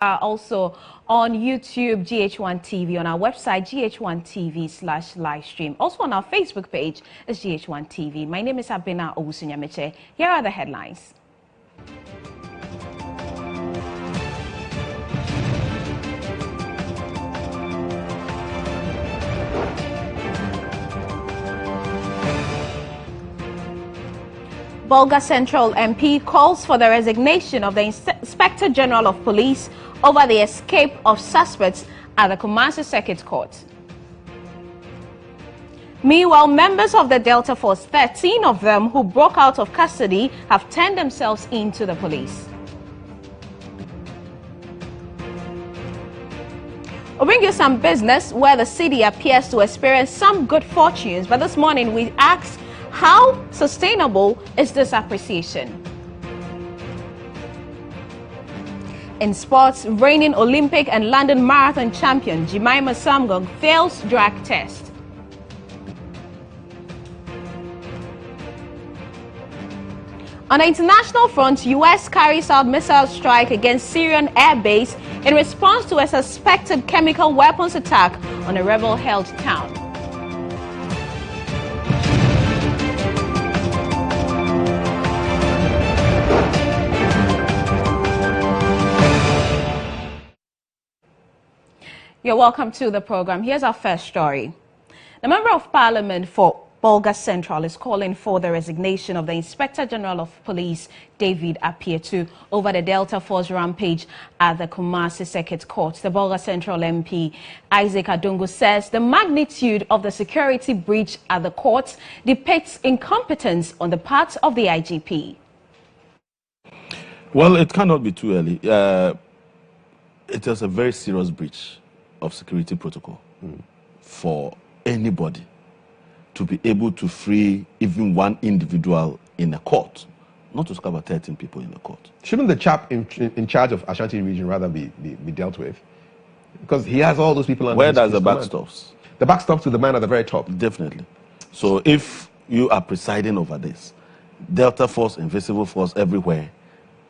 Also on YouTube, GHOne TV, on our website, GHOne TV/livestream. Also on our Facebook page is GHOne TV. My name is Abena, Owusu, Nyamekye. Here are the headlines. Bolga Central MP calls for the resignation of the Inspector General of Police over the escape of suspects at the Kumasi Circuit Court. Meanwhile, members of the Delta Force, 13 of them who broke out of custody, have turned themselves in to the police. We'll bring you some business where the city appears to experience some good fortunes, but this morning we asked, how sustainable is this appreciation? In sports, reigning Olympic and London Marathon champion Jemima Samgong fails drag test. On the international front, U.S. carries out missile strike against Syrian air base in response to a suspected chemical weapons attack on a rebel-held town. You're welcome to the program. Here's our first story. The Member of Parliament for Bolga Central is calling for the resignation of the Inspector General of Police, David Apietu, over the Delta Force rampage at the Kumasi Circuit Court. The Bolga Central MP, Isaac Adungu, says the magnitude of the security breach at the court depicts incompetence on the part of the IGP. Well, it cannot be too early. It is a very serious breach of security protocol for anybody to be able to free even one individual in a court, not to talk about 13 people in the court. Shouldn't the chap in charge of Ashanti region rather be dealt with? Because he has all those people under Where his does the command. buck stops? The buck stops with the man at the very top. Definitely. So if you are presiding over this, Delta Force, Invisible Force everywhere,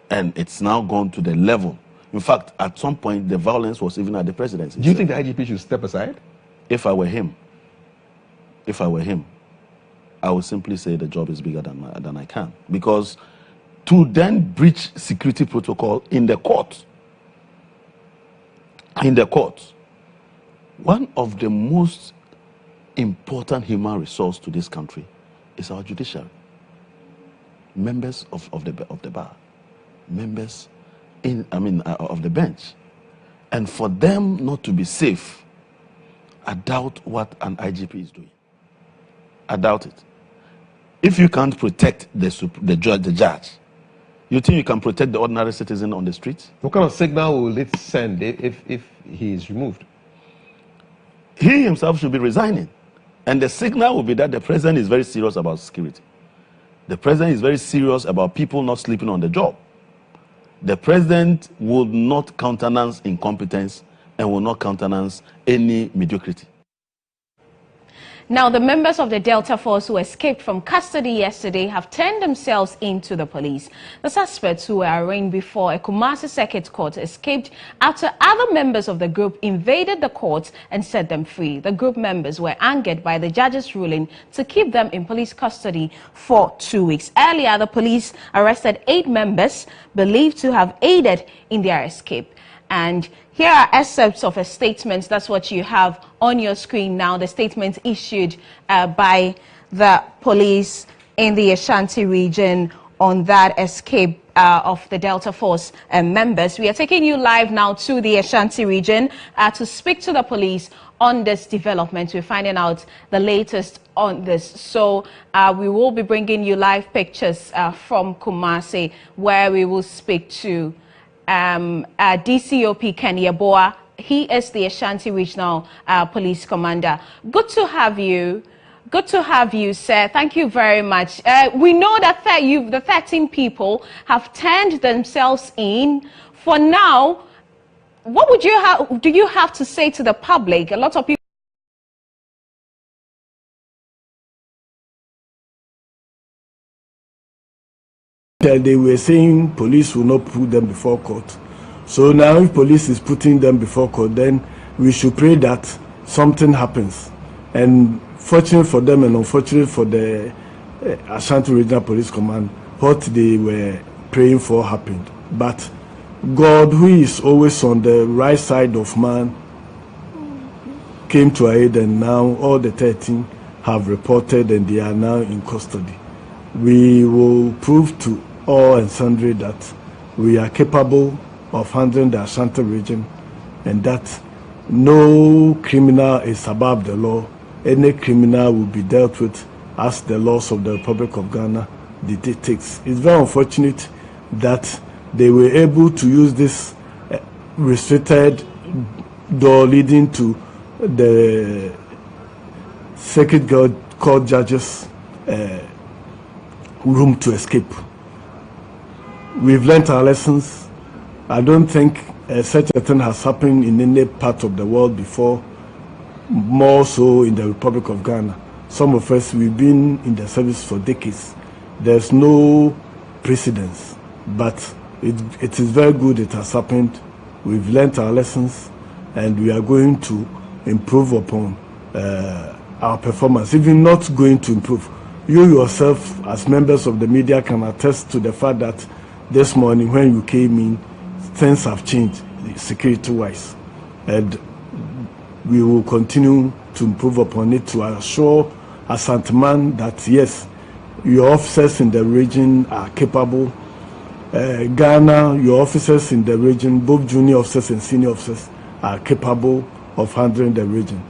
and it's now gone to the level. In fact, at some point, the violence was even at the presidency. Do you think the IGP should step aside? If I were him, I would simply say the job is bigger than I can. Because to then breach security protocol in the court, one of the most important human resource to this country is our judiciary. Members of the bar, members of the bench. And for them not to be safe, I doubt what an IGP is doing. I doubt it. If you can't protect the judge, you think you can protect the ordinary citizen on the streets? What kind of signal will it send if he is removed? He himself should be resigning. And the signal will be that the president is very serious about security. The president is very serious about people not sleeping on the job. The president will not countenance incompetence and will not countenance any mediocrity. Now, the members of the Delta Force who escaped from custody yesterday have turned themselves into the police. The suspects, who were arraigned before a Kumasi Circuit Court, escaped after other members of the group invaded the court and set them free. The group members were angered by the judge's ruling to keep them in police custody for 2 weeks. Earlier, the police arrested 8 members believed to have aided in their escape. And here are excerpts of a statement. That's what you have on your screen now. The statement issued by the police in the Ashanti region on that escape of the Delta Force members. We are taking you live now to the Ashanti region to speak to the police on this development. We're finding out the latest on this. So we will be bringing you live pictures from Kumasi, where we will speak to DCOP Ken Yeboah. He is the Ashanti Regional Police Commander. Good to have you. Good to have you, sir. Thank you very much. We know that the 13 people have turned themselves in. For now, what would do you have to say to the public? A lot of people. They were saying police will not put them before court. So now if police is putting them before court, then we should pray that something happens. And fortunate for them and unfortunate for the Ashanti Regional Police Command, what they were praying for happened. But God, who is always on the right side of man, came to our aid, and now all the 13 have reported and they are now in custody. We will prove to all and sundry that we are capable of handling the Ashanti region and that no criminal is above the law. Any criminal will be dealt with as the laws of the Republic of Ghana dictates. It's very unfortunate that they were able to use this restricted door leading to the Circuit Court judges' room to escape. We've learned our lessons. I don't think such a thing has happened in any part of the world before, more so in the Republic of Ghana. Some of us, we've been in the service for decades. There's no precedence, but it is very good it has happened. We've learned our lessons, and we are going to improve upon our performance. If you're not going to improve, you yourself, as members of the media, can attest to the fact that this morning when you came in, things have changed security-wise, and we will continue to improve upon it to assure Asanteman that yes, your officers in the region are capable. Ghana, your officers in the region, both junior officers and senior officers, are capable of handling the region.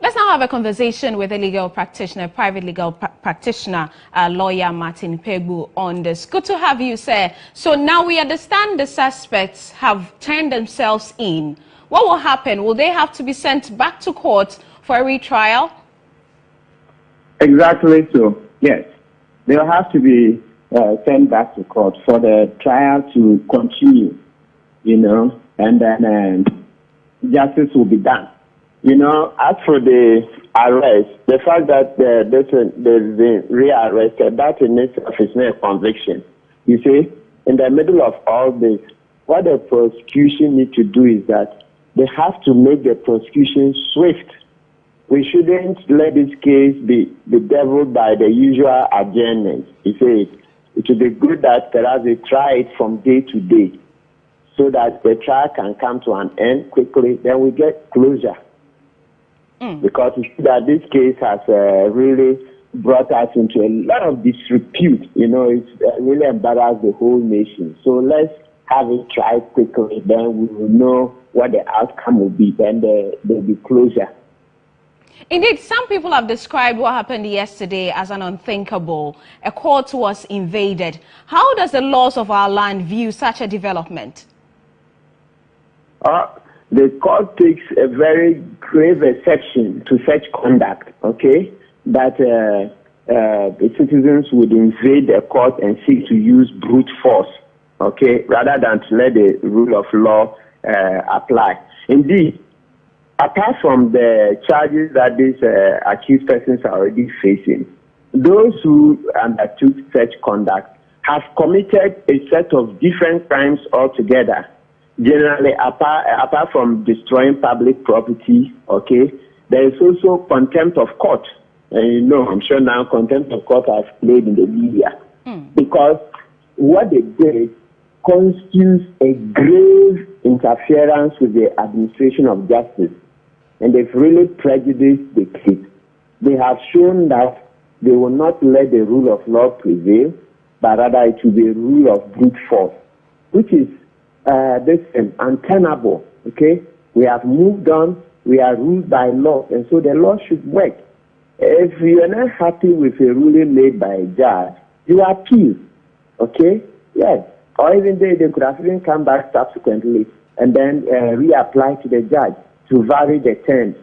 Let's now have a conversation with a legal practitioner, private legal practitioner, lawyer Martin Pegbu on this. Good to have you, sir. So now we understand the suspects have turned themselves in. What will happen? Will they have to be sent back to court for a retrial? Exactly so, yes. They'll have to be sent back to court for the trial to continue, and then justice will be done. As for the arrest, the fact that there's been rearrested, that in itself is not a conviction. You see, in the middle of all this, what the prosecution need to do is that they have to make the prosecution swift. We shouldn't let this case be bedeviled by the usual adjournments. You see, it would be good that perhaps they try it from day to day so that the trial can come to an end quickly, then we get closure. Because you see that this case has really brought us into a lot of disrepute. It's really embarrassed the whole nation. So let's have it tried quickly, then we will know what the outcome will be, then there will be closure. Indeed, some people have described what happened yesterday as an unthinkable. A court was invaded. How does the laws of our land view such a development? The court takes a very grave exception to such conduct, okay? That the citizens would invade the court and seek to use brute force, okay, rather than to let the rule of law apply. Indeed, apart from the charges that these accused persons are already facing, those who undertook such conduct have committed a set of different crimes altogether. Generally, apart from destroying public property, okay, there is also contempt of court. And I'm sure now contempt of court has played in the media. Because what they did constitutes a grave interference with the administration of justice. And they've really prejudiced the case. They have shown that they will not let the rule of law prevail, but rather it will be a rule of brute force, which is untenable, okay? We have moved on, we are ruled by law, and so the law should work. If you are not happy with a ruling made by a judge, you appeal, okay? Yes. Or even they could have even come back subsequently and then reapply to the judge to vary the terms,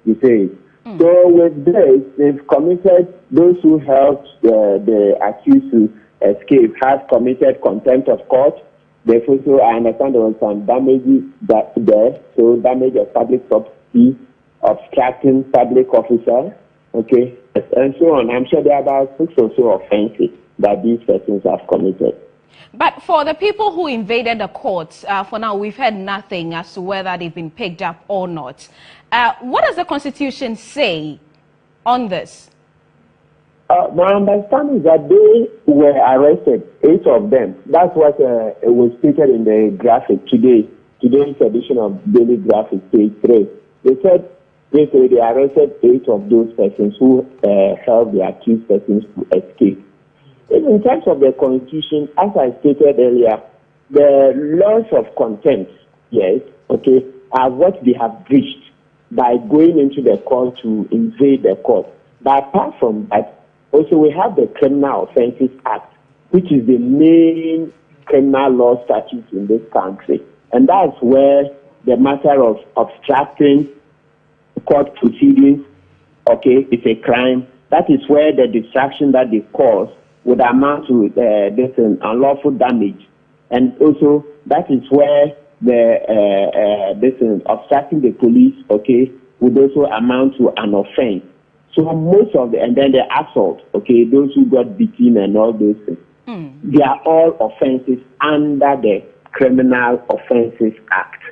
you see. So with this, they've committed, those who helped the accused to escape have committed contempt of court. They've also, I understand there was some damage there, so damage of public property, obstructing public officer, okay, and so on. I'm sure there are about 6 or so offenses. that these persons have committed. But for the people who invaded the courts, for now, we've heard nothing as to whether they've been picked up or not. What does the Constitution say on this? My understanding is that they were arrested, 8 of them. That's what it was stated in the graphic today. Today's edition of Daily Graphic, page 3. They said they arrested 8 of those persons who helped the accused persons to escape. In terms of the Constitution, as I stated earlier, the laws of contempt, yes, okay, are what they have breached by going into the court to invade the court. But apart from that, also we have the Criminal Offences Act, which is the main criminal law statute in this country. And that's where the matter of obstructing court proceedings, okay, is a crime. That is where the distraction that they cause would amount to this unlawful damage, and also that is where the obstructing the police, okay, would also amount to an offense. So most of and then the assault, okay, those who got beaten and all those things, they are all offenses under the Criminal Offences Act.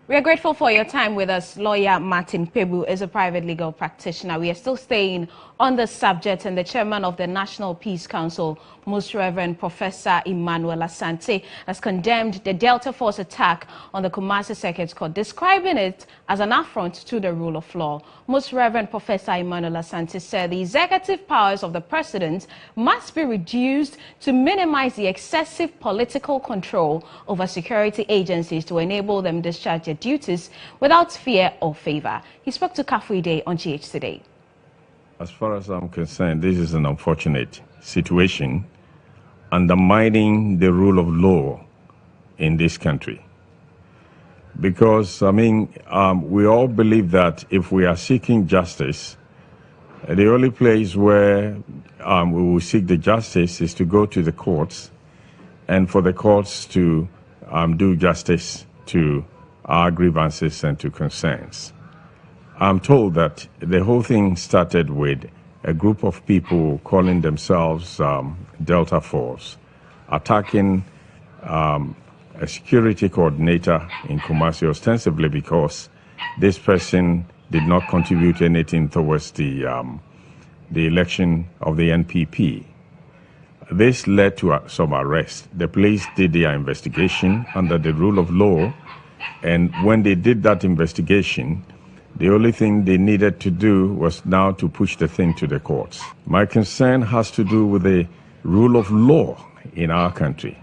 We are grateful for your time with us. Lawyer Martin Pebu is a private legal practitioner. We are still staying on the subject, and the chairman of the National Peace Council, Most Reverend Professor Emmanuel Asante, has condemned the Delta Force attack on the Kumasi Circuit Court, describing it as an affront to the rule of law. Most Reverend Professor Emmanuel Asante said the executive powers of the president must be reduced to minimize the excessive political control over security agencies to enable them discharge their duties without fear or favor. He spoke to Kafuide on GH Today. As far as I'm concerned, this is an unfortunate situation undermining the rule of law in this country. Because, I mean, we all believe that if we are seeking justice, the only place where we will seek the justice is to go to the courts and for the courts to do justice to our grievances and to concerns. I'm told that the whole thing started with a group of people calling themselves Delta Force, attacking a security coordinator in Kumasi, ostensibly because this person did not contribute anything towards the election of the NPP. This led to some arrest. The police did their investigation under the rule of law, and when they did that investigation, the only thing they needed to do was now to push the thing to the courts. My concern has to do with the rule of law in our country.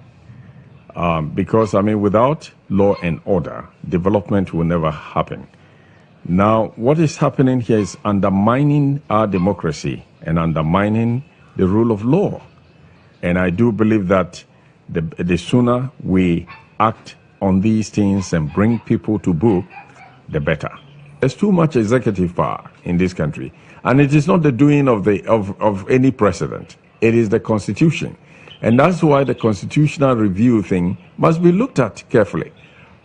Because, I mean, without law and order, development will never happen. Now, what is happening here is undermining our democracy and undermining the rule of law. And I do believe that the sooner we act on these things and bring people to book, the better. There's too much executive power in this country, and it is not the doing of any president. It is the Constitution, and that's why the constitutional review thing must be looked at carefully.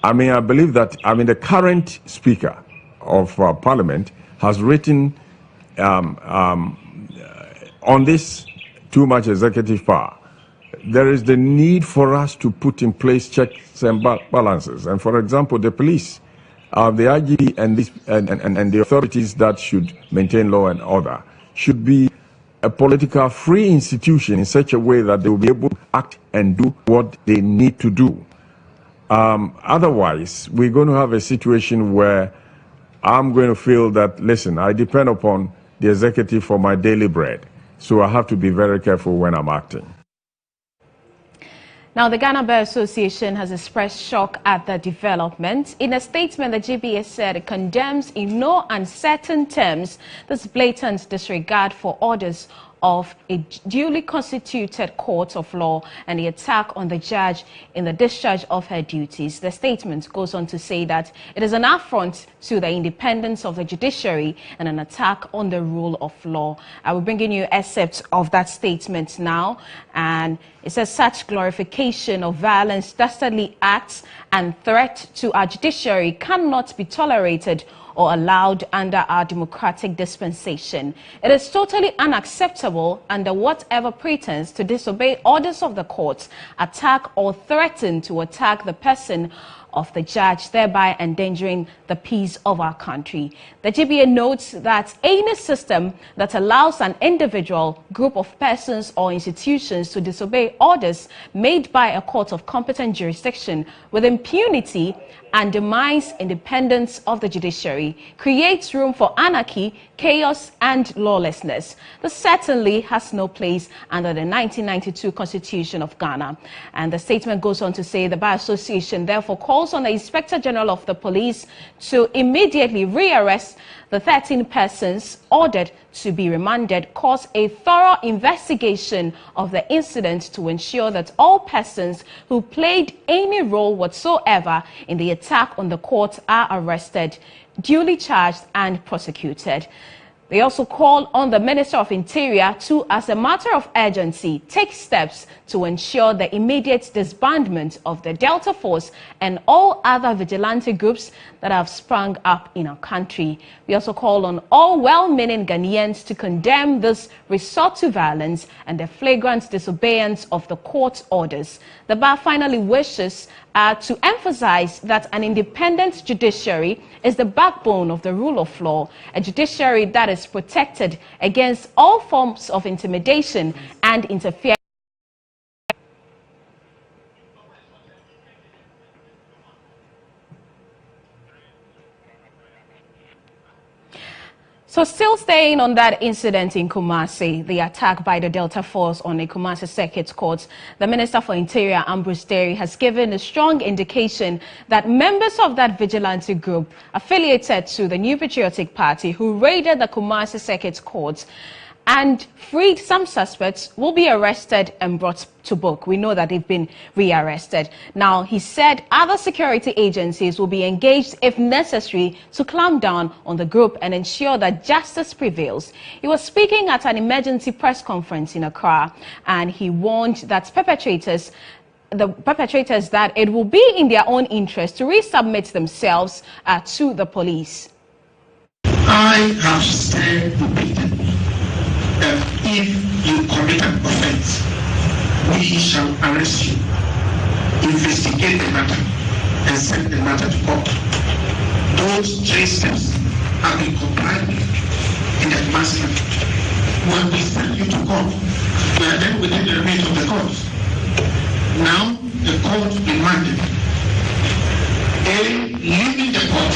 I mean, I believe that the current Speaker of Parliament has written on this too much executive power. There is the need for us to put in place checks and balances, and for example, the police. The IGP and the authorities that should maintain law and order should be a political free institution in such a way that they will be able to act and do what they need to do. Otherwise, we're going to have a situation where I'm going to feel that, listen, I depend upon the executive for my daily bread, so I have to be very careful when I'm acting. Now, the Ghana Bar Association has expressed shock at the development. In a statement, the GBA said it condemns in no uncertain terms this blatant disregard for orders of a duly constituted court of law and the attack on the judge in the discharge of her duties. The statement goes on to say that it is an affront to the independence of the judiciary and an attack on the rule of law. I will bring in you excerpts of that statement now, and it says such glorification of violence, dastardly acts and threat to our judiciary cannot be tolerated or allowed under our democratic dispensation. It is totally unacceptable under whatever pretense to disobey orders of the courts, attack or threaten to attack the person of the judge, thereby endangering the peace of our country. The GBA notes that any system that allows an individual, group of persons or institutions to disobey orders made by a court of competent jurisdiction with impunity undermines independence of the judiciary, creates room for anarchy, chaos and lawlessness. This certainly has no place under the 1992 Constitution of Ghana. And the statement goes on to say the Bar Association therefore calls on the Inspector General of the Police to immediately rearrest the 13 persons ordered to be remanded, cause a thorough investigation of the incident to ensure that all persons who played any role whatsoever in the attack on the court are arrested, duly charged and prosecuted. They also call on the Minister of Interior to, as a matter of urgency, take steps to ensure the immediate disbandment of the Delta Force and all other vigilante groups that have sprung up in our country. We also call on all well-meaning Ghanaians to condemn this resort to violence and the flagrant disobedience of the court orders. The bar finally wishes to emphasize that an independent judiciary is the backbone of the rule of law, a judiciary that is protected against all forms of intimidation and interference. So still staying on that incident in Kumasi, the attack by the Delta Force on the Kumasi Circuit Court, the Minister for Interior, Ambrose Derry, has given a strong indication that members of that vigilante group affiliated to the New Patriotic Party who raided the Kumasi Circuit Court and freed some suspects will be arrested and brought to book. We know that they've been rearrested. Now, he said other security agencies will be engaged if necessary to clamp down on the group and ensure that justice prevails. He was speaking at an emergency press conference in Accra, and he warned that the perpetrators that it will be in their own interest to resubmit themselves to the police. I have said repeatedly that if you commit an offense, we shall arrest you, investigate the matter, and send the matter to court. Those 3 steps have been complied with in the massacre. When we send you to court, we are then within the remit of the court. Now, the court demanded leaving the court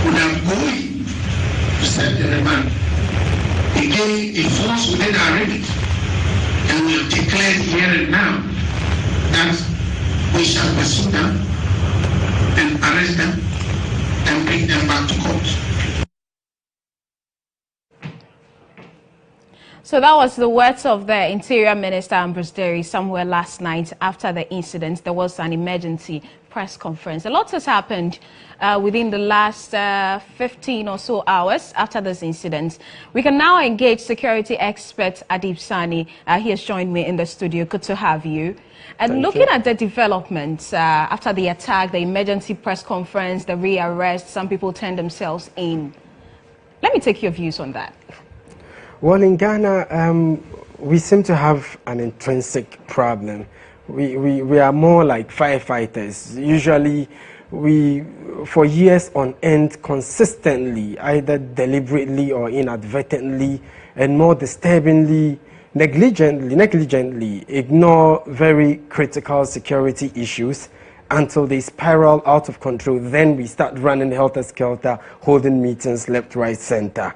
without going to send the remand. Again, it falls within our remit, and we have declared here and now that we shall pursue them and arrest them and bring them back to court. So that was the words of the Interior Minister Ambrose Derry somewhere last night after the incident. There was an emergency press conference. A lot has happened within the last 15 or so hours after this incident. We can now engage security expert Adib Sani. He has joined me in the studio. Good to have you. And looking at the developments after the attack, the emergency press conference, the rearrest, some people turned themselves in. Let me take your views on that. Well, in Ghana, we seem to have an intrinsic problem. We are more like firefighters. Usually, we, for years on end, consistently, either deliberately or inadvertently, and more disturbingly, negligently ignore very critical security issues until they spiral out of control. Then we start running helter-skelter, holding meetings left, right, center.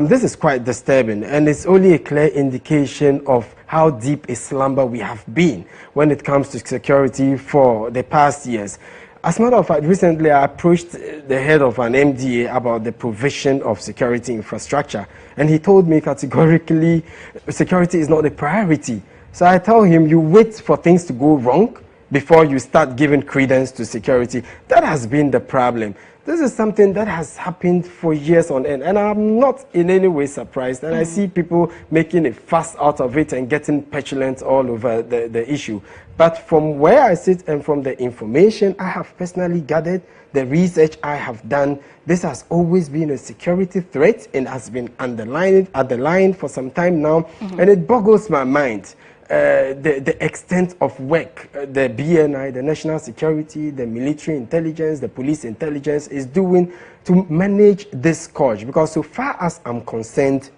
This is quite disturbing, and it's only a clear indication of how deep a slumber we have been when it comes to security for the past years. As a matter of fact, recently I approached the head of an MDA about the provision of security infrastructure, and he told me categorically security is not a priority. So I tell him, you wait for things to go wrong before you start giving credence to security. That has been the problem. This is something that has happened for years on end, and I'm not in any way surprised. And I see people making a fuss out of it and getting petulant all over the issue. But from where I sit and from the information I have personally gathered, the research I have done, this has always been a security threat and has been underlined for some time now, and it boggles my mind. The extent of work the BNI, the national security, the military intelligence, the police intelligence is doing to manage this scourge. Because so far as I'm concerned,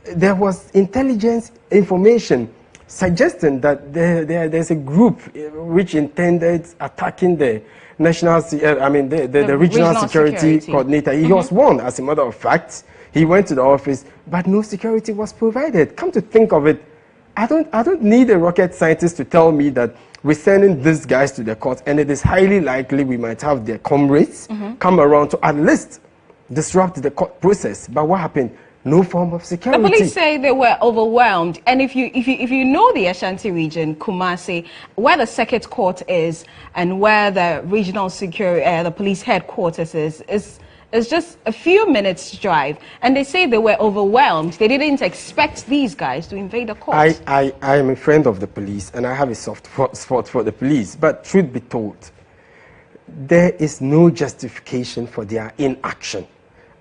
there was intelligence information suggesting that there's a group which intended attacking the national, the regional security coordinator. He was warned, as a matter of fact. He went to the office, but no security was provided. Come to think of it, I don't need a rocket scientist to tell me that we're sending these guys to the court, and it is highly likely we might have their comrades come around to at least disrupt the court process. But what happened? No form of security. The police say they were overwhelmed, and if you know the Ashanti region, Kumasi, where the circuit court is and where the regional security, the police headquarters is just a few minutes drive, and they say they were overwhelmed. They didn't expect these guys to invade the court. I am a friend of the police, and I have a soft spot for the police. But truth be told, there is no justification for their inaction.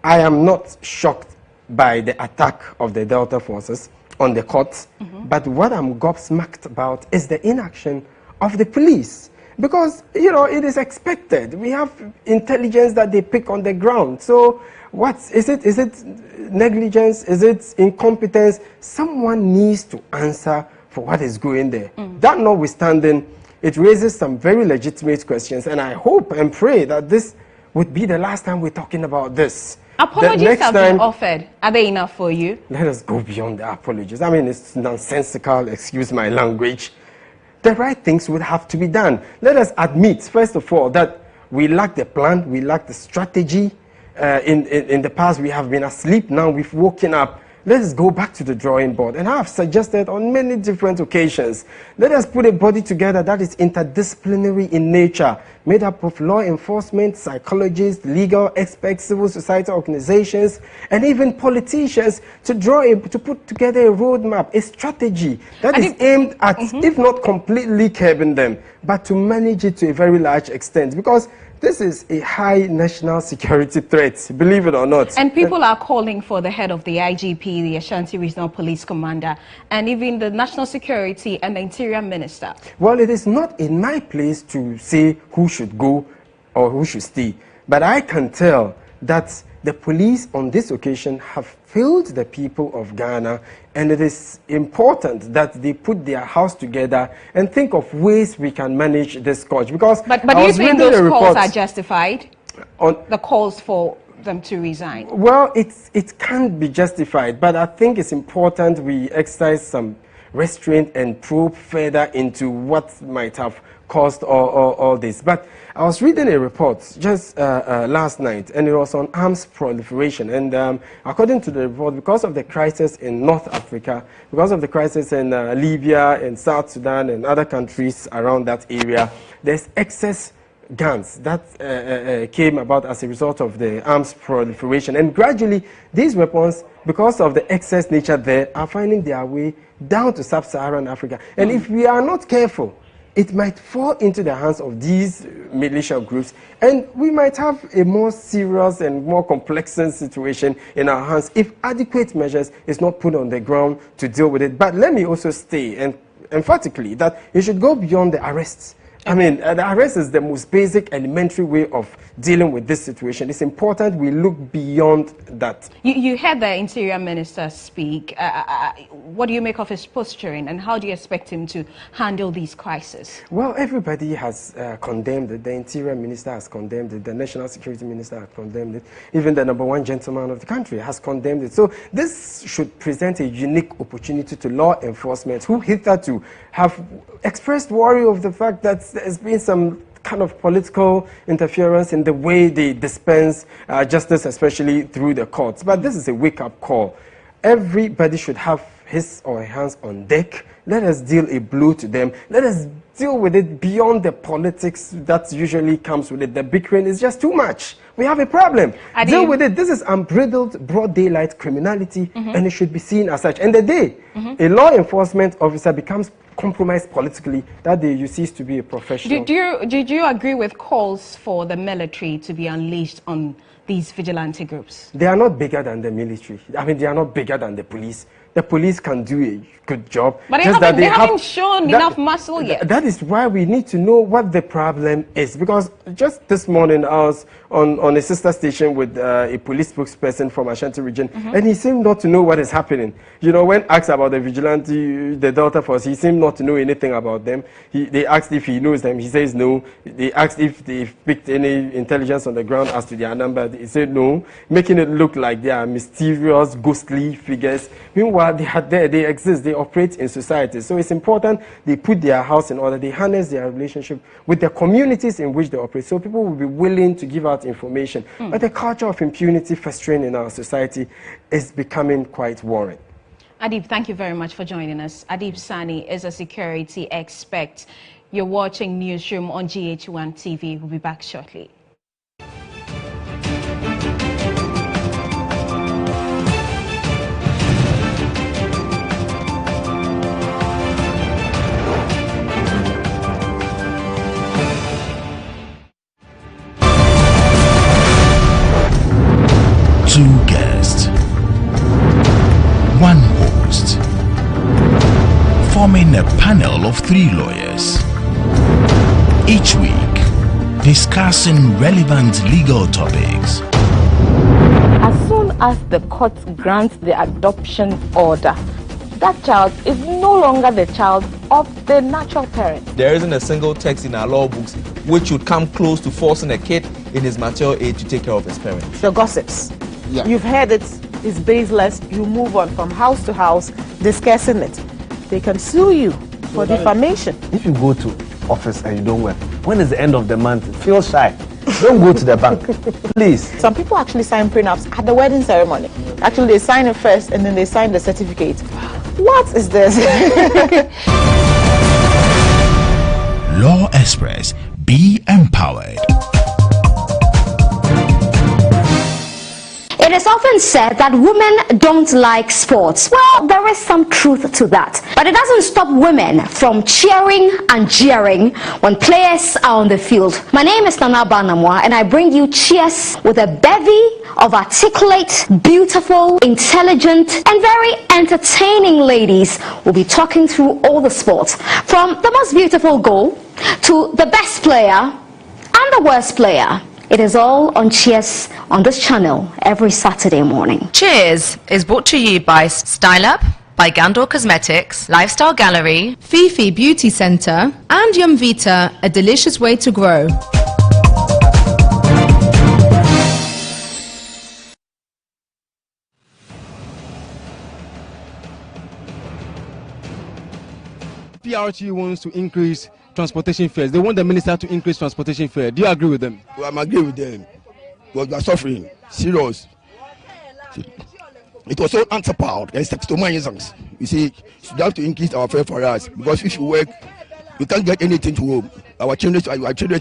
I am not shocked by the attack of the Delta forces on the court, but what I'm gobsmacked about is the inaction of the police. Because, you know, it is expected. We have intelligence that they pick on the ground. So what is it? Is it negligence? Is it incompetence? Someone needs to answer for what is going there. That notwithstanding, it raises some very legitimate questions, and I hope and pray that this would be the last time we're talking about this. Apologies have been offered. Are they enough for you? Let us go beyond the apologies. I mean, it's nonsensical, excuse my language. The right things would have to be done. Let us admit, first of all, that we lack the plan, we lack the strategy. In the past, we have been asleep. Now we've woken up. Let us go back to the drawing board. And I have suggested on many different occasions, let us put a body together that is interdisciplinary in nature, made up of law enforcement, psychologists, legal experts, civil society organizations, and even politicians to put together a roadmap, a strategy that is aimed at, if not completely curbing them, but to manage it to a very large extent. Because this is a high national security threat, believe it or not. And people are calling for the head of the IGP, the Ashanti Regional Police Commander, and even the National Security and the Interior Minister. Well, it is not in my place to say who should go or who should stay. But I can tell that the police on this occasion have failed the people of Ghana, and it is important that they put their house together and think of ways we can manage this scourge. Because but do you think those calls are justified? The calls for them to resign? Well, it can't be justified, but I think it's important we exercise some restraint and probe further into what might have caused all this. But I was reading a report just last night, and it was on arms proliferation. And according to the report, because of the crisis in North Africa, because of the crisis in Libya and South Sudan and other countries around that area, there's excess guns that came about as a result of the arms proliferation. And gradually, these weapons, because of the excess nature there, are finding their way down to sub-Saharan Africa. And if we are not careful, it might fall into the hands of these militia groups, and we might have a more serious and more complex situation in our hands if adequate measures is not put on the ground to deal with it. But let me also state and emphatically that you should go beyond the arrests. I mean, the arrest is the most basic, elementary way of dealing with this situation. It's important we look beyond that. You heard the Interior Minister speak. What do you make of his posturing, and how do you expect him to handle these crises? Well, everybody has condemned it. The Interior Minister has condemned it. The National Security Minister has condemned it. Even the #1 gentleman of the country has condemned it. So this should present a unique opportunity to law enforcement, who hitherto have expressed worry of the fact that there's been some kind of political interference in the way they dispense justice, especially through the courts. But this is a wake-up call. Everybody should have his or her hands on deck. Let us deal a blow to them. Let us deal with it beyond the politics that usually comes with it. The bickering is just too much. We have a problem. Deal with it. This is unbridled, broad daylight criminality, and it should be seen as such. And the day a law enforcement officer becomes compromised politically, that day you cease to be a professional. Did you agree with calls for the military to be unleashed on these vigilante groups? They are not bigger than the military. I mean, they are not bigger than the police. The police can do a good job. But they haven't shown enough muscle yet. That is why we need to know what the problem is. Because just this morning, I was on a sister station with a police spokesperson from Ashanti region, and he seemed not to know what is happening. You know, when asked about the vigilante, the Delta Force, he seemed not to know anything about them. They asked if he knows them. He says no. They asked if they've picked any intelligence on the ground as to their number. He said no, making it look like they are mysterious, ghostly figures. Meanwhile, they exist, they operate in society. So it's important they put their house in order, they harness their relationship with the communities in which they operate. So people will be willing to give out information. But the culture of impunity festering in our society is becoming quite worrying. Adib, thank you very much for joining us. Adib Sani is a security expert. You're watching Newsroom on GHOne TV. We'll be back shortly. Two guests, one host, forming a panel of 3 lawyers. Each week, discussing relevant legal topics. As soon as the court grants the adoption order, that child is no longer the child of the natural parent. There isn't a single text in our law books which would come close to forcing a kid in his mature age to take care of his parents. The gossips. Yeah. You've heard it, it's baseless, you move on from house to house discussing it. They can sue you for defamation. If you go to office and you don't work, when is the end of the month? Feel shy. Don't go to the bank, please. Some people actually sign prenups at the wedding ceremony. Actually, they sign it first and then they sign the certificate. What is this? Law Express, be empowered. It is often said that women don't like sports. Well, there is some truth to that. But it doesn't stop women from cheering and jeering when players are on the field. My name is Nana Banamwa, and I bring you cheers with a bevy of articulate, beautiful, intelligent, and very entertaining ladies. We'll be talking through all the sports, from the most beautiful goal to the best player and the worst player. It is all on Cheers on this channel every Saturday morning. Cheers is brought to you by Style Up, by Gandor Cosmetics, Lifestyle Gallery, Fifi Beauty Center, and Yumvita, a delicious way to grow. PRT wants to increase transportation fares. They want the minister to increase transportation fare. Do you agree with them? Well, I'm agree with them. But we are suffering. Serious. It was so anti-powered. You see, you have to increase our fare for us. Because if you work, we can't get anything to home. Our children,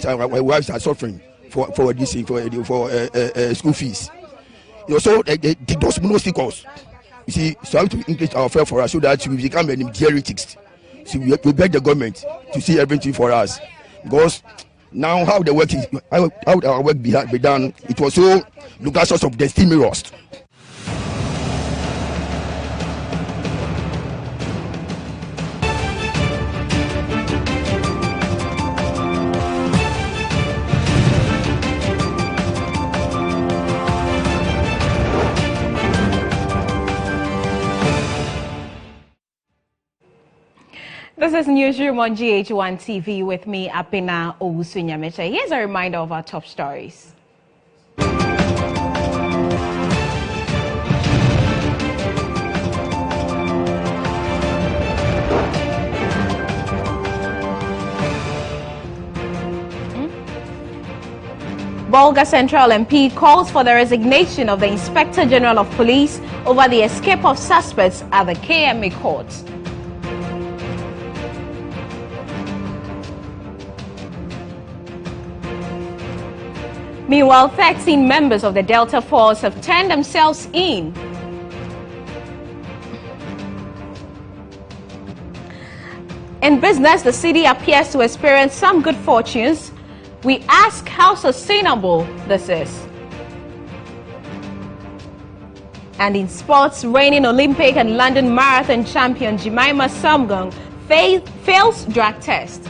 our wives are suffering for this thing, for school fees. You know, so they those monocycles. You see, so we have to increase our fare for us so that we become an geriatrics. So we beg the government to see everything for us, because now how the work is, how our work be done, it was so lucrative of the stimulus. This is Newsroom on GHOne TV with me, Abena, Owusu, Nyamekye. Here's a reminder of our top stories. Bolga Central MP calls for the resignation of the Inspector General of Police over the escape of suspects at the KMA court. Meanwhile, 13 members of the Delta Force have turned themselves in. In business, the city appears to experience some good fortunes. We ask how sustainable this is. And in sports, reigning Olympic and London Marathon champion Jemima Samgang fails drug test.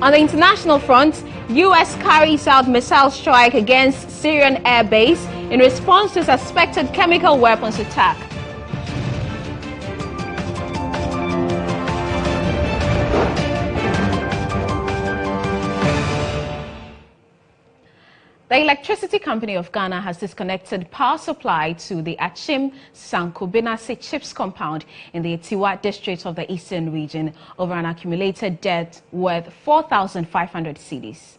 On the international front, U.S. carries out missile strike against Syrian air base in response to suspected chemical weapons attack. The Electricity Company of Ghana has disconnected power supply to the Achim Sankobinase Chips compound in the Etiwa district of the Eastern region over an accumulated debt worth 4,500 cedis.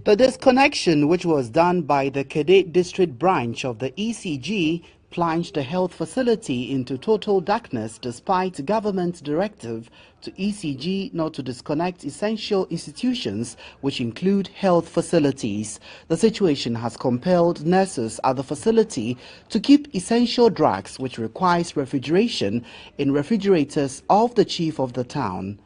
The disconnection, which was done by the Kede district branch of the ECG, plunged the health facility into total darkness despite government's directive to ECG not to disconnect essential institutions, which include health facilities. The situation has compelled nurses at the facility to keep essential drugs, which requires refrigeration, in refrigerators of the chief of the town.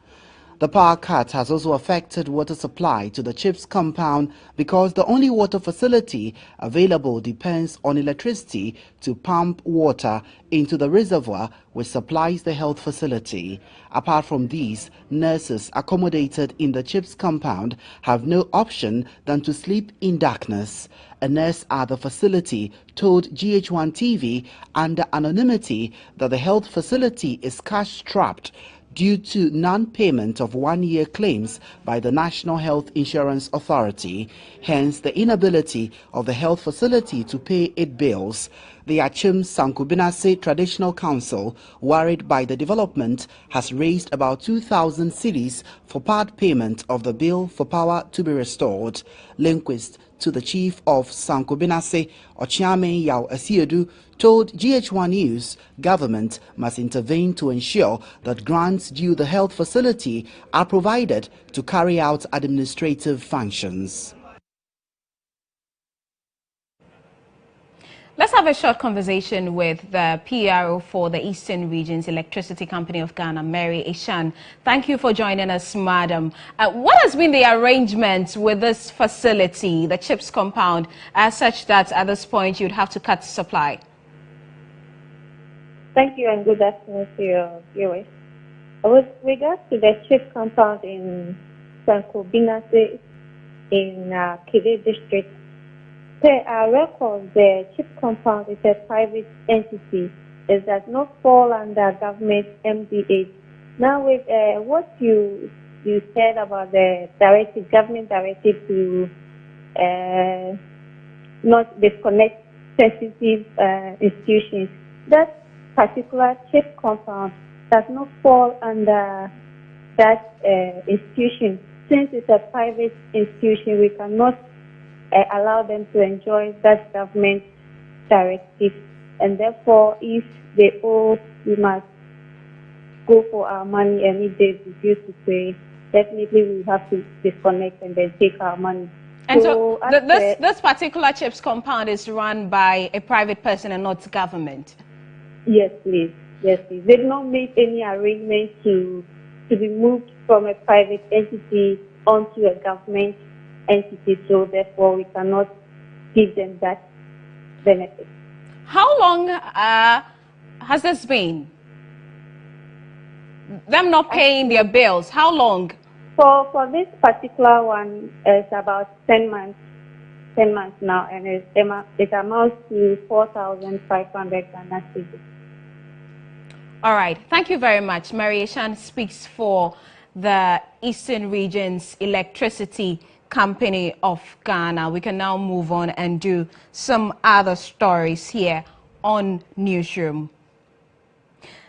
The power cut has also affected water supply to the Chips compound because the only water facility available depends on electricity to pump water into the reservoir which supplies the health facility. Apart from these, nurses accommodated in the Chips compound have no option than to sleep in darkness. A nurse at the facility told GHOne TV under anonymity that the health facility is cash-strapped due to non-payment of one-year claims by the National Health Insurance Authority, hence the inability of the health facility to pay its bills. The Achim Sankobinase Traditional Council, worried by the development, has raised about 2,000 cedis for part payment of the bill for power to be restored. Linguist to the chief of Sankobinase, Ochiame Yao Asiedu, told GH1 News government must intervene to ensure that grants due the health facility are provided to carry out administrative functions. Let's have a short conversation with the PRO for the Eastern Region's Electricity Company of Ghana, Mary Eshan. Thank you for joining us, madam. What has been the arrangement with this facility, the Chips compound, such that at this point you'd have to cut supply? Thank you and good afternoon to your viewers. With regards to the Chips compound in Sankobinase in Kede district, per our record, the Chips compound is a private entity. It does not fall under government MDA. Now, with what you said about the directive, government directive to not disconnect sensitive institutions, that particular Chips compound does not fall under that institution. Since it's a private institution, we cannot allow them to enjoy that government directive, and therefore if they owe, we must go for our money, and if they refuse to pay, definitely we have to disconnect and then take our money. And so this particular Chips compound is run by a private person and not government? Yes, please. Yes, please. They did not make any arrangement to be moved from a private entity onto a government entity, so therefore we cannot give them that benefit. How long has this been? Them not paying their bills, how long? For this particular one, it's about 10 months. 10 months now, and it amounts to 4,500 Ghana cedis. All right, thank you very much. Mary Eshan speaks for the Eastern Region's Electricity Company of Ghana. We can now move on and do some other stories here on Newsroom.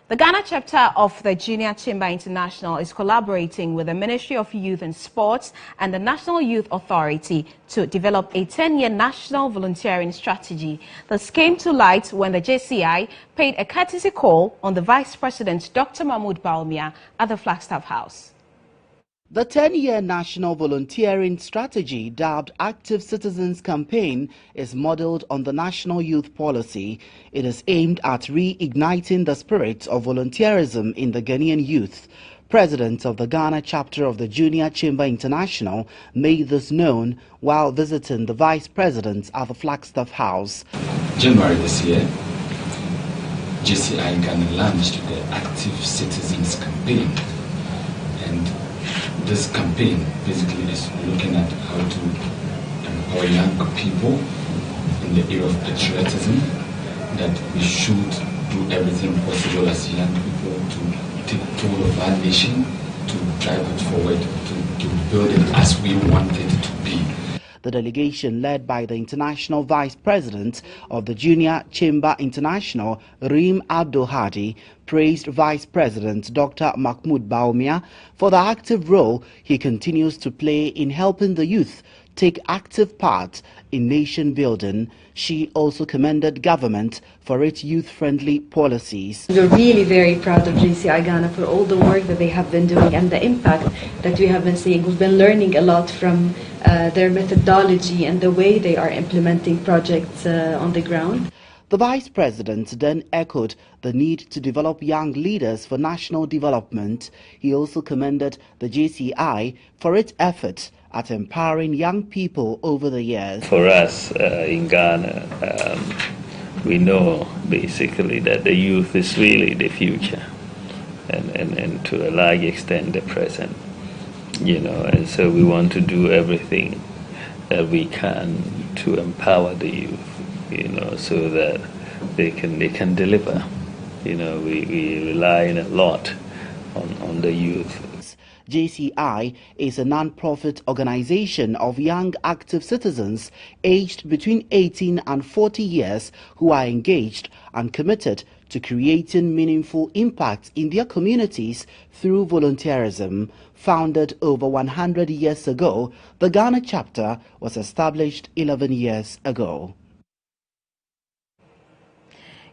The Ghana chapter of the Junior Chamber International is collaborating with the Ministry of Youth and Sports and the National Youth Authority to develop a 10-year national volunteering strategy. This came to light when the JCI paid a courtesy call on the Vice President, Dr. Mahmoud Bawumia, at the Flagstaff House. The 10-year national volunteering strategy, dubbed Active Citizens Campaign, is modeled on the national youth policy. It is aimed at reigniting the spirit of volunteerism in the Ghanaian youth. President of the Ghana chapter of the Junior Chamber International made this known while visiting the Vice President at the Flagstaff House. January this year, JCI Ghana launched the Active Citizens Campaign, and this campaign basically is looking at how to empower young people in the area of patriotism, that we should do everything possible as young people to take toll of our nation, to drive it forward, to build it as we want it to be. The delegation, led by the International Vice President of the Junior Chamber International, Reem Abdul Hadi, praised Vice President Dr. Mahmoud Bawumia for the active role he continues to play in helping the youth take active part in nation building. She also commended government for its youth-friendly policies. We're really very proud of JCI Ghana for all the work that they have been doing and the impact that we have been seeing. We've been learning a lot from their methodology and the way they are implementing projects on the ground. The Vice President then echoed the need to develop young leaders for national development. He also commended the JCI for its efforts at empowering young people over the years. For us in Ghana, we know basically that the youth is really the future and to a large extent the present, and so we want to do everything that we can to empower the youth, so that they can deliver. We rely a lot on the youth. JCI is a non-profit organization of young active citizens aged between 18 and 40 years who are engaged and committed to creating meaningful impact in their communities through volunteerism. Founded over 100 years ago, the Ghana chapter was established 11 years ago.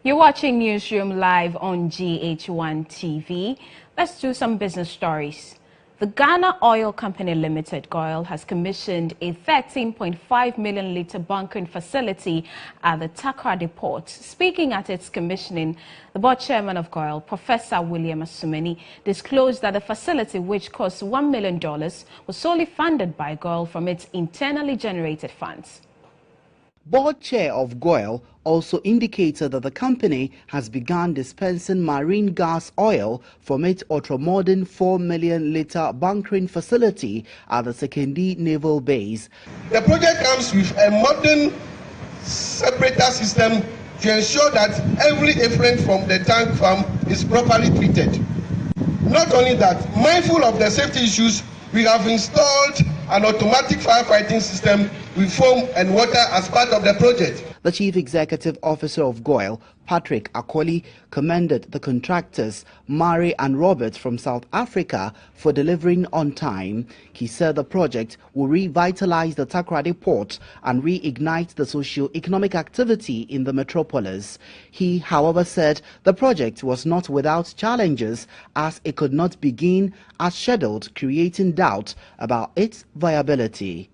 You're watching Newsroom live on GHOne TV. Let's do some business stories. The Ghana Oil Company Limited, GOIL, has commissioned a 13.5 million litre bunkering facility at the Takoradi Port. Speaking at its commissioning, the board chairman of GOIL, Professor William Asumani, disclosed that the facility, which cost $1 million, was solely funded by GOIL from its internally generated funds. Board chair of GOIL also indicated that the company has begun dispensing marine gas oil from its ultra-modern 4 million litre bunkering facility at the Sekondi Naval Base. The project comes with a modern separator system to ensure that every effluent from the tank farm is properly treated. Not only that, mindful of the safety issues, we have installed an automatic firefighting system with foam and water as part of the project. The Chief Executive Officer of GOIL, Patrick Akoli, commended the contractors, Mari and Robert from South Africa, for delivering on time. He said the project will revitalize the Takoradi port and reignite the socio-economic activity in the metropolis. He, however, said the project was not without challenges as it could not begin as scheduled, creating doubt about its viability.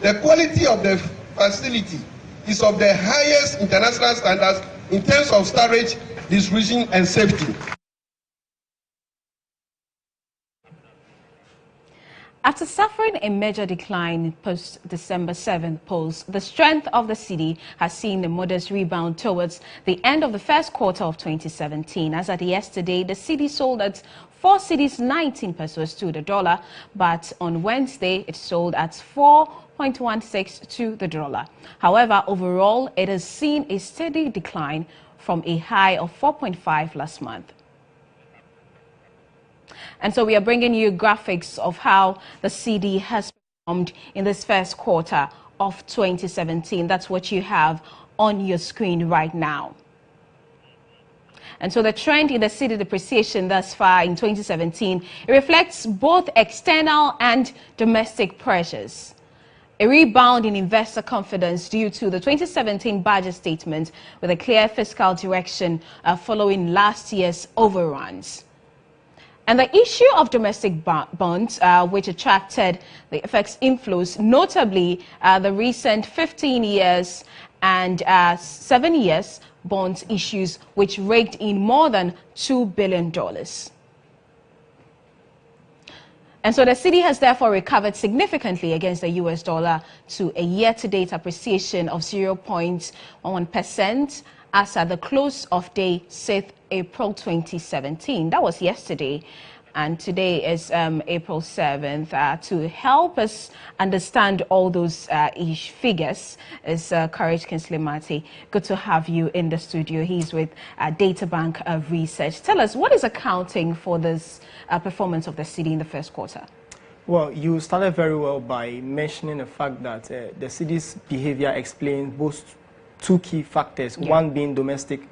The quality of the facility is of the highest international standards in terms of storage, distribution and safety. After suffering a major decline post-December 7th polls, the strength of the cedi has seen a modest rebound towards the end of the first quarter of 2017. As at yesterday, the cedi sold at 4 cedis 19 pesos to the dollar, but on Wednesday it sold at 4.16 to the dollar. However, overall, it has seen a steady decline from a high of 4.5 last month. And so we are bringing you graphics of how the cedi has performed in this first quarter of 2017. That's what you have on your screen right now. And so the trend in the cedi depreciation thus far in 2017, it reflects both external and domestic pressures. A rebound in investor confidence due to the 2017 budget statement with a clear fiscal direction following last year's overruns. And the issue of domestic bonds, which attracted the FX inflows, notably the recent 15 years and 7 years bonds issues, which raked in more than $2 billion. And so the cedi has therefore recovered significantly against the US dollar to a year-to-date appreciation of 0.1% as at the close of day 6th April 2017. That was yesterday. And today is April 7th. To help us understand all those figures is Courage Kinsley Mati. Good to have you in the studio. He's with Databank Research. Tell us, what is accounting for this performance of the cedi in the first quarter? Well, you started very well by mentioning the fact that the cedi's behavior explains both two key factors, one being domestic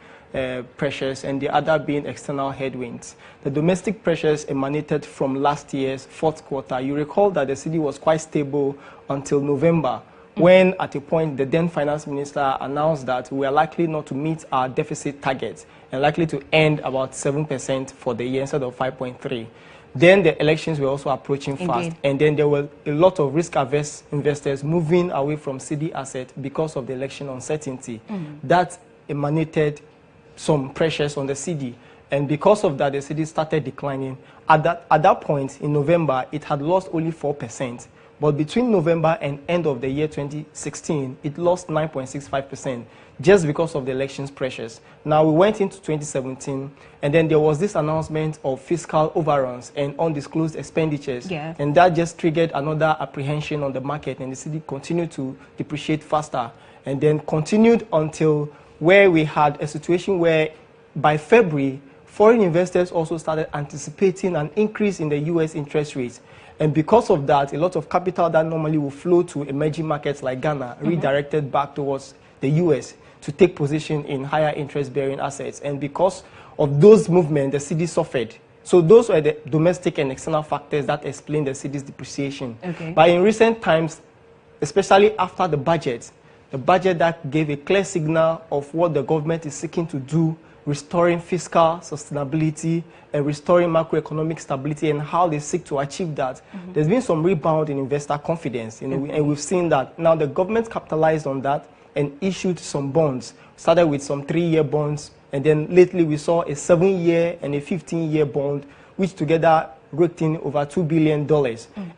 pressures and the other being external headwinds. The domestic pressures emanated from last year's fourth quarter. You recall that the cedi was quite stable until November, when at a point the then finance minister announced that we are likely not to meet our deficit targets and likely to end about 7% for the year instead of 5.3%. Then the elections were also approaching fast, and then there were a lot of risk-averse investors moving away from cedi assets because of the election uncertainty. That emanated some pressures on the cedi, and because of that, the cedi started declining. At that point in November, it had lost only 4%, but between November and end of the year 2016, it lost 9.65%, just because of the elections pressures. Now we went into 2017, and then there was this announcement of fiscal overruns and undisclosed expenditures, and that just triggered another apprehension on the market, and the cedi continued to depreciate faster, and then continued until where we had a situation where by February, foreign investors also started anticipating an increase in the US interest rates. And because of that, a lot of capital that normally will flow to emerging markets like Ghana redirected back towards the US to take position in higher interest-bearing assets. And because of those movements, the cedi suffered. So those were the domestic and external factors that explain the cedi's depreciation. But in recent times, especially after the budget that gave a clear signal of what the government is seeking to do, restoring fiscal sustainability and restoring macroeconomic stability, and how they seek to achieve that. There's been some rebound in investor confidence, and we've seen that. Now the government capitalized on that and issued some bonds, started with some 3-year bonds, and then lately we saw a 7-year and a 15-year bond, which together raked in over $2 billion.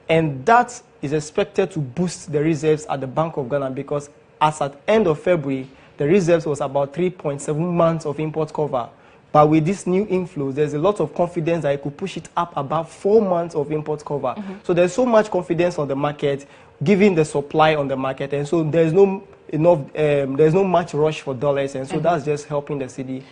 And that is expected to boost the reserves at the Bank of Ghana, because as at end of February, the reserves was about 3.7 months of import cover. But with this new inflows, there's a lot of confidence that it could push it up above 4 months of import cover. So there's so much confidence on the market, given the supply on the market, and so there's no much rush for dollars, and so that's just helping the cedi.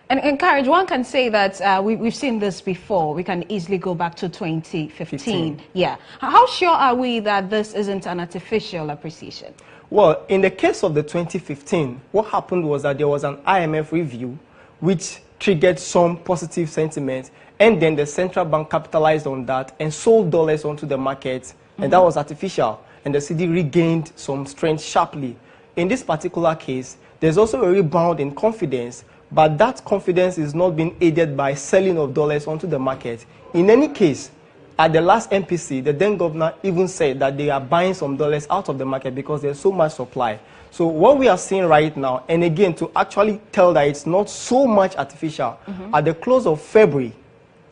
And Courage, one can say that we've seen this before. We can easily go back to 2015. Yeah. How sure are we that this isn't an artificial appreciation? Well, in the case of the 2015, what happened was that there was an IMF review which triggered some positive sentiment, and then the central bank capitalized on that and sold dollars onto the market, and that was artificial, and the cedi regained some strength sharply. In this particular case, there's also a rebound in confidence, but that confidence is not being aided by selling of dollars onto the market. In any case, at the last MPC, the then governor even said that they are buying some dollars out of the market because there's so much supply. So what we are seeing right now, and again, to actually tell that it's not so much artificial, at the close of February,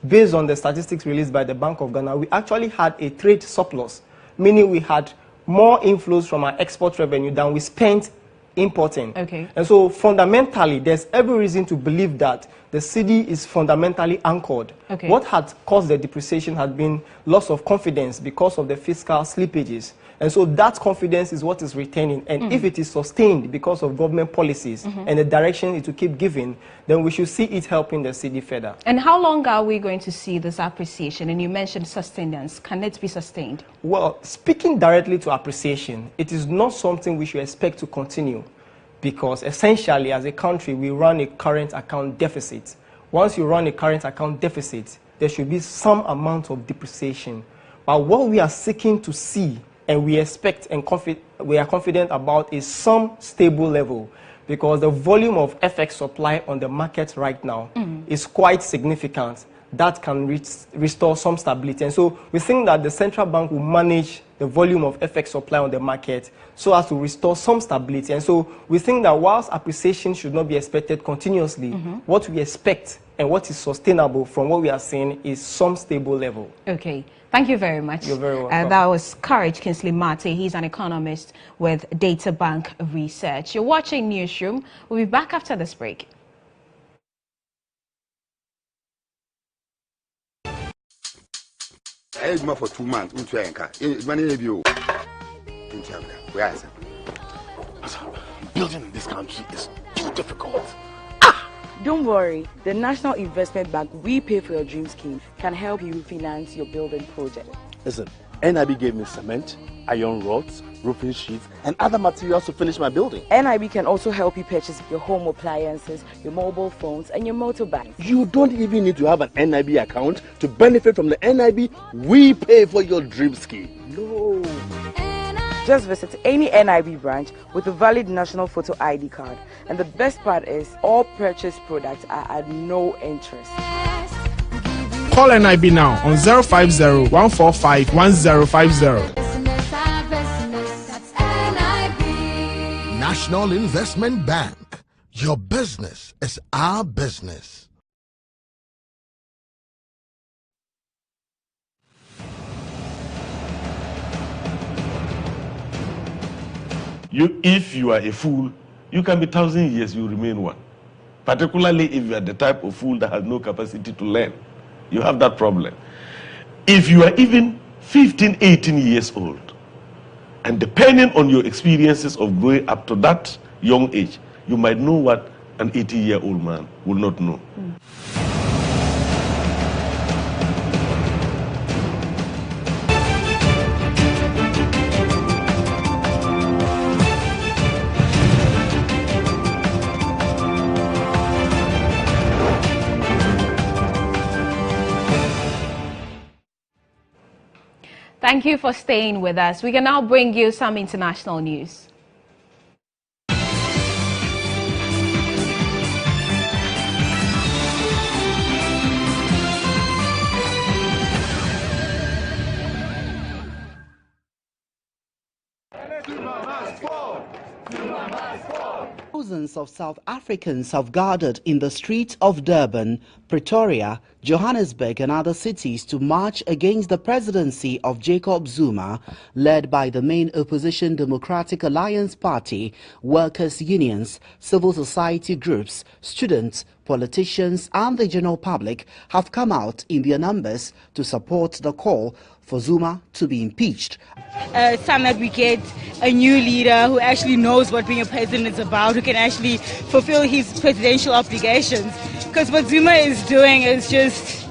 based on the statistics released by the Bank of Ghana, we actually had a trade surplus, meaning we had more inflows from our export revenue than we spent importing. And so fundamentally, there's every reason to believe that the cedi is fundamentally anchored. What had caused the depreciation had been loss of confidence because of the fiscal slippages. And so that confidence is what is retaining. And if it is sustained because of government policies and the direction it will keep giving, then we should see it helping the cedi further. And how long are we going to see this appreciation? And you mentioned sustenance. Can it be sustained? Well, speaking directly to appreciation, it is not something we should expect to continue, because essentially as a country we run a current account deficit, once you run a current account deficit, there should be some amount of depreciation. But what we are seeking to see, and we expect and we are confident about, is some stable level, because the volume of FX supply on the market right now is quite significant. That can restore some stability. And so we think that the central bank will manage the volume of FX supply on the market so as to restore some stability. And so we think that whilst appreciation should not be expected continuously, what we expect and what is sustainable from what we are seeing is some stable level. Okay. Thank you very much. You're very welcome. That was Courage Kingsley Mate. He's an economist with Data Bank Research. You're watching Newsroom. We'll be back after this break. For 2 months, building in this country is too difficult. Don't worry, the National Investment Bank We Pay for Your Dream scheme can help you finance your building project. Listen, NIB gave me cement, iron rods, roofing sheets, and other materials to finish my building. NIB can also help you purchase your home appliances, your mobile phones, and your motorbikes. You don't even need to have an NIB account to benefit from the NIB We Pay for Your Dream scheme. No. Just visit any NIB branch with a valid national photo ID card. And the best part is, all purchased products are at no interest. Call NIB now on 050-145-1050. National Investment Bank. Your business is our business. If you are a fool, you can be 1,000 years, you remain one. Particularly if you are the type of fool that has no capacity to learn. You have that problem. If you are even 15, 18 years old, and depending on your experiences of growing up to that young age, you might know what an 80-year-old man will not know. Thank you for staying with us. We can now bring you some international news. Thousands of South Africans have gathered in the streets of Durban, Pretoria, Johannesburg and other cities to march against the presidency of Jacob Zuma, led by the main opposition Democratic Alliance Party, workers' unions, civil society groups, students, politicians and the general public have come out in their numbers to support the call for Zuma to be impeached. It's time that we get a new leader who actually knows what being a president is about, who can actually fulfill his presidential obligations. Because what Zuma is doing is just,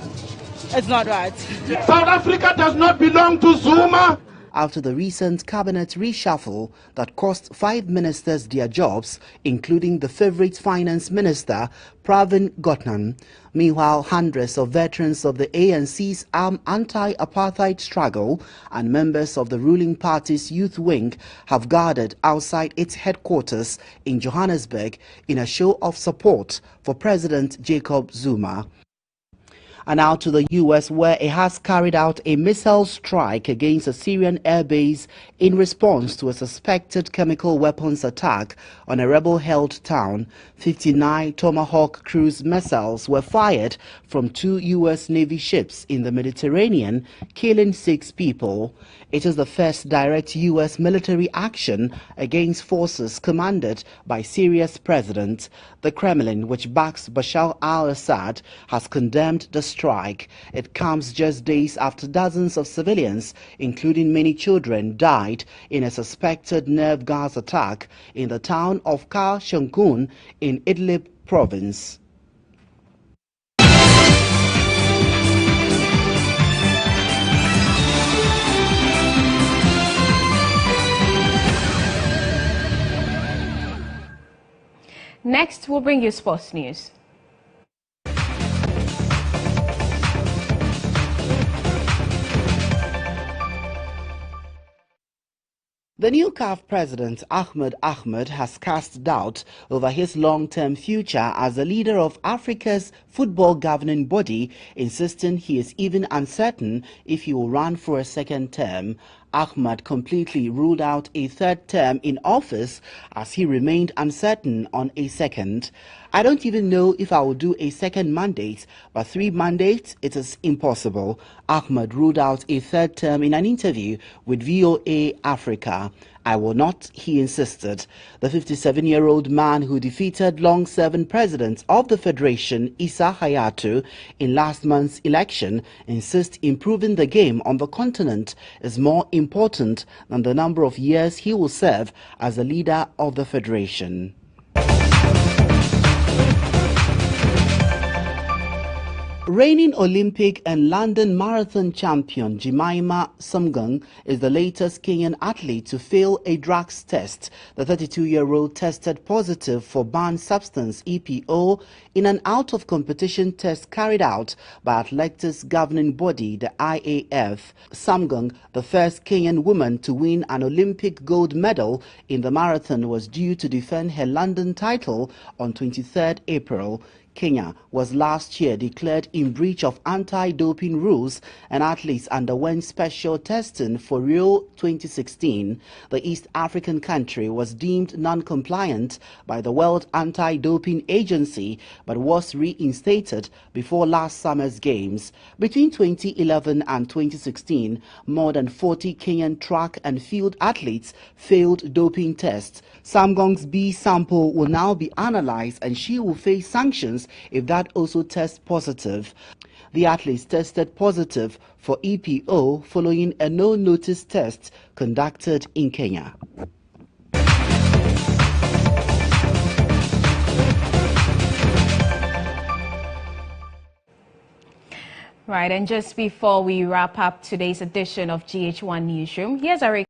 it's not right. South Africa does not belong to Zuma. After the recent cabinet reshuffle that cost 5 ministers their jobs, including the favourite finance minister, Pravin Gordhan. Meanwhile, hundreds of veterans of the ANC's armed anti-apartheid struggle and members of the ruling party's youth wing have gathered outside its headquarters in Johannesburg in a show of support for President Jacob Zuma. And now to the U.S., where it has carried out a missile strike against a Syrian airbase in response to a suspected chemical weapons attack on a rebel-held town. 59 Tomahawk cruise missiles were fired from 2 U.S. Navy ships in the Mediterranean, killing 6 people. It is the first direct U.S. military action against forces commanded by Syria's president. The Kremlin, which backs Bashar al-Assad, has condemned the strike. It comes just days after dozens of civilians, including many children, died in a suspected nerve gas attack in the town of GHOne in Idlib province. Next, we'll bring you sports news. The new CAF president, Ahmed Ahmed, has cast doubt over his long-term future as the leader of Africa's football governing body, insisting he is even uncertain if he will run for a second term. Ahmed completely ruled out a third term in office as he remained uncertain on a second. I don't even know if I will do a second mandate, but 3 mandates, it is impossible. Ahmed ruled out a third term in an interview with VOA Africa. I will not, he insisted. The 57-year-old man who defeated long-serving president of the Federation, Issa Hayatou, in last month's election, insists improving the game on the continent is more important than the number of years he will serve as the leader of the Federation. Reigning Olympic and London Marathon champion Jemima Sumgang is the latest Kenyan athlete to fail a drugs test. The 32-year-old tested positive for banned substance EPO in an out-of-competition test carried out by athletics governing body, the IAF. Sumgang, the first Kenyan woman to win an Olympic gold medal in the marathon, was due to defend her London title on 23rd April. Kenya was last year declared in breach of anti-doping rules and athletes underwent special testing for Rio 2016. The East African country was deemed non-compliant by the World Anti-Doping Agency but was reinstated before last summer's games. Between 2011 and 2016, more than 40 Kenyan track and field athletes failed doping tests. Sumgang's B sample will now be analyzed and she will face sanctions if that also tests positive. The athletes tested positive for EPO following a no-notice test conducted in Kenya. Right, and just before we wrap up today's edition of GHOne Newsroom, here's a